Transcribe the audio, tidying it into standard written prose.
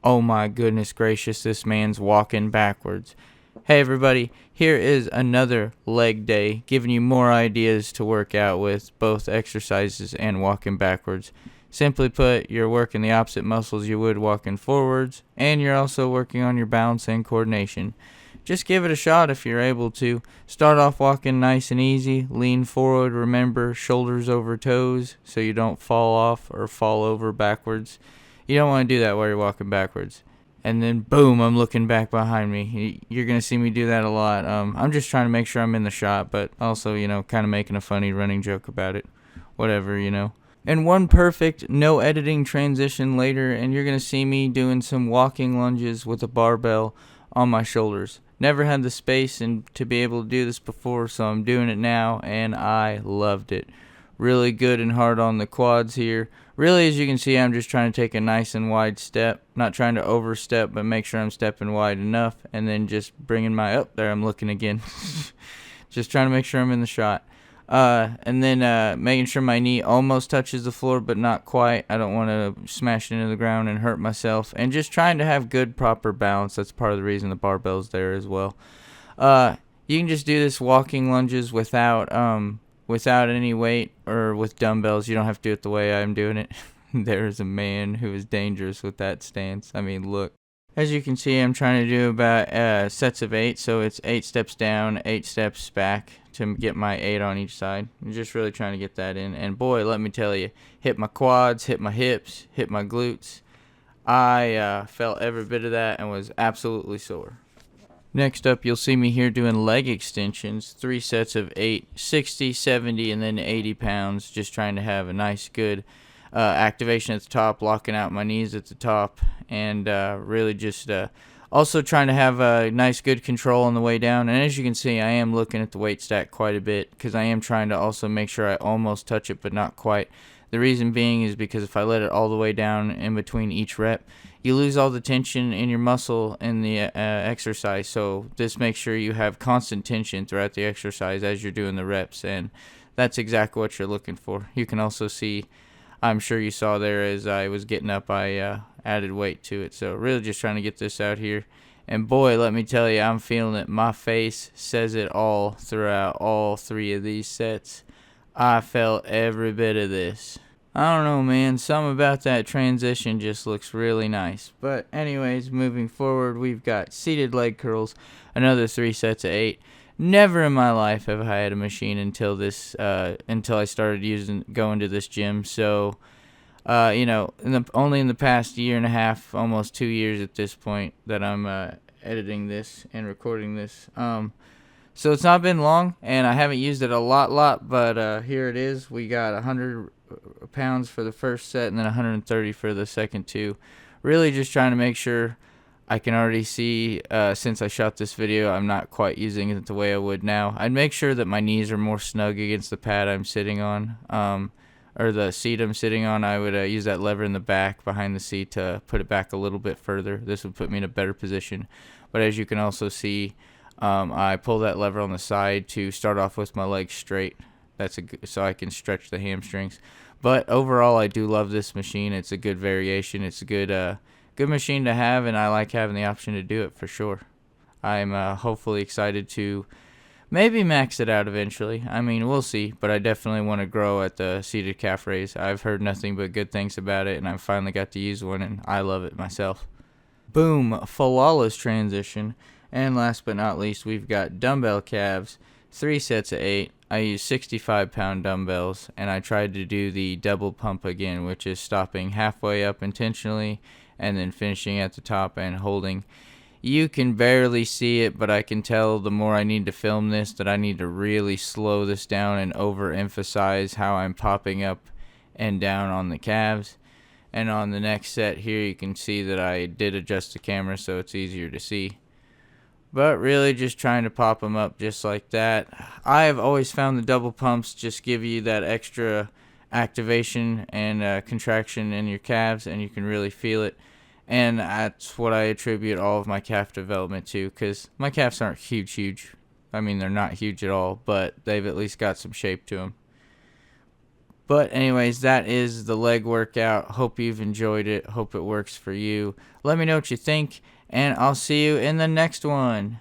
Oh my goodness gracious, this man's walking backwards. Hey everybody, here is another leg day, giving you more ideas to work out with, both exercises and walking backwards. Simply put, you're working the opposite muscles you would walking forwards, and you're also working on your balance and coordination. Just give it a shot if you're able to. Start off walking nice and easy, lean forward, remember shoulders over toes so you don't fall off or fall over backwards. You don't want to do that while you're walking backwards. And then boom, I'm looking back behind me. You're gonna see me do that a lot. I'm just trying to make sure I'm in the shot, but also, kind of making a funny running joke about it. Whatever. And one perfect, no editing transition later, and you're gonna see me doing some walking lunges with a barbell on my shoulders. Never had the space and to be able to do this before, so I'm doing it now, and I loved it. Really good and hard on the quads here. Really, as you can see, I'm just trying to take a nice and wide step. Not trying to overstep, but make sure I'm stepping wide enough. And then just bringing my, oh, there I'm looking again. Just trying to make sure I'm in the shot. And then making sure my knee almost touches the floor, but not quite. I don't want to smash into the ground and hurt myself. And just trying to have good, proper balance. That's part of the reason the barbell's there as well. You can just do this walking lunges without any weight or with dumbbells. You don't have to do it the way I'm doing it. There is a man who is dangerous with that stance. I mean, look. As you can see, I'm trying to do about sets of 8, so it's 8 steps down, 8 steps back to get my 8 on each side. I'm just really trying to get that in. And boy, let me tell you, hit my quads, hit my hips, hit my glutes. I felt every bit of that and was absolutely sore. Next up, you'll see me here doing leg extensions, 3 sets of 8, 60, 70, and then 80 pounds, just trying to have a nice, good activation at the top, locking out my knees at the top, and really just also trying to have a nice, good control on the way down. And as you can see, I am looking at the weight stack quite a bit because I am trying to also make sure I almost touch it, but not quite. The reason being is because if I let it all the way down in between each rep, you lose all the tension in your muscle in the exercise. So this makes sure you have constant tension throughout the exercise as you're doing the reps, and that's exactly what you're looking for. You can also see, I'm sure you saw there as I was getting up, I added weight to it. So really just trying to get this out here. And boy, let me tell you, I'm feeling it. My face says it all throughout all 3 of these sets. I felt every bit of this. I don't know, man. Something about that transition just looks really nice. But anyways, moving forward, we've got seated leg curls, another 3 sets of 8. Never in my life have I had a machine until I started going to this gym. So, only in the past year and a half, almost 2 years at this point, that I'm editing this and recording this. So it's not been long, and I haven't used it a lot, but here it is. We got 100 pounds for the first set and then 130 for the second 2. Really just trying to make sure. I can already see, since I shot this video, I'm not quite using it the way I would now. I'd make sure that my knees are more snug against the pad I'm sitting on, or the seat I'm sitting on. I would use that lever in the back behind the seat to put it back a little bit further. This would put me in a better position. But as you can also see, I pull that lever on the side to start off with my legs straight. So I can stretch the hamstrings. But overall, I do love this machine. It's a good variation. It's a good machine to have, and I like having the option to do it for sure. I'm hopefully excited to maybe max it out eventually. I mean, we'll see, but I definitely want to grow at the seated calf raise. I've heard nothing but good things about it, and I finally got to use one, and I love it myself. Boom, flawless transition. And last but not least, we've got dumbbell calves, 3 sets of 8. I use 65-pound dumbbells, and I tried to do the double pump again, which is stopping halfway up intentionally and then finishing at the top and holding. You can barely see it, but I can tell the more I need to film this that I need to really slow this down and overemphasize how I'm popping up and down on the calves. And on the next set here, you can see that I did adjust the camera so it's easier to see. But really just trying to pop them up just like that. I have always found the double pumps just give you that extra activation and contraction in your calves, and you can really feel it. And that's what I attribute all of my calf development to, because my calves aren't huge. I mean, they're not huge at all, but they've at least got some shape to them. But anyways, that is the leg workout. Hope you've enjoyed it. Hope it works for you. Let me know what you think, and I'll see you in the next one.